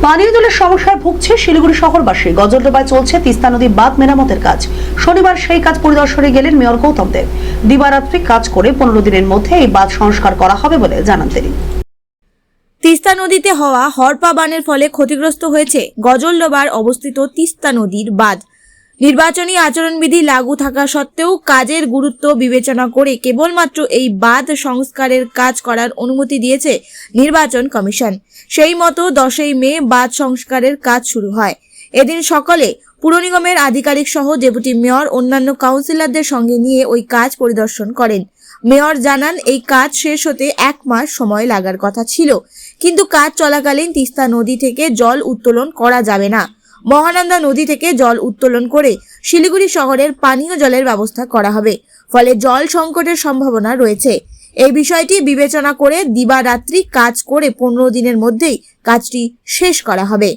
পানীয় জলের সমস্যায় ভুগছে শিলিগুড়ি শহরবাসী। গজলডোবায় চলছে তিস্তা নদী বাঁধ মেরামতের কাজ। শনিবার সেই কাজ পরিদর্শনে গেলেন মেয়র গৌতম দেব। দিবারাত্রি কাজ করে 15 দিনের মধ্যে এই বাঁধ সংস্কার করা হবে বলে জানান তিনি। তিস্তা নদীতে হওয়া হরপা বানের ফলে ক্ষতিগ্রস্ত হয়েছে গজলডোবার অবস্থিত তিস্তা নদীর বাঁধ। নির্বাচনী আচরণবিধি লাগু থাকা সত্ত্বেও কাজের গুরুত্ব বিবেচনা করে কেবলমাত্র এই বাঁধ সংস্কারের কাজ করার অনুমতি দিয়েছে নির্বাচন কমিশন। সেই মতো 10ই মে বাঁধ সংস্কারের কাজ শুরু হয়। এদিন সকালে পুর নিগমের আধিকারিক সহ ডেপুটি মেয়র অন্যান্য কাউন্সিলরদের সঙ্গে নিয়ে ওই কাজ পরিদর্শন করেন। মেয়র জানান, এই কাজ শেষ হতে 1 মাস সময় লাগার কথা ছিল, কিন্তু কাজ চলাকালীন তিস্তা নদী থেকে জল উত্তোলন করা যাবে না। মহানন্দা নদী থেকে জল উত্তোলন করে শিলিগুড়ি শহরের পানীয় জলের ব্যবস্থা করা হবে, ফলে জল সংকটের সম্ভাবনা রয়েছে। এই বিষয়টি বিবেচনা করে দিবারাত্রি কাজ করে 15 দিনের মধ্যেই কাজটি শেষ করা হবে।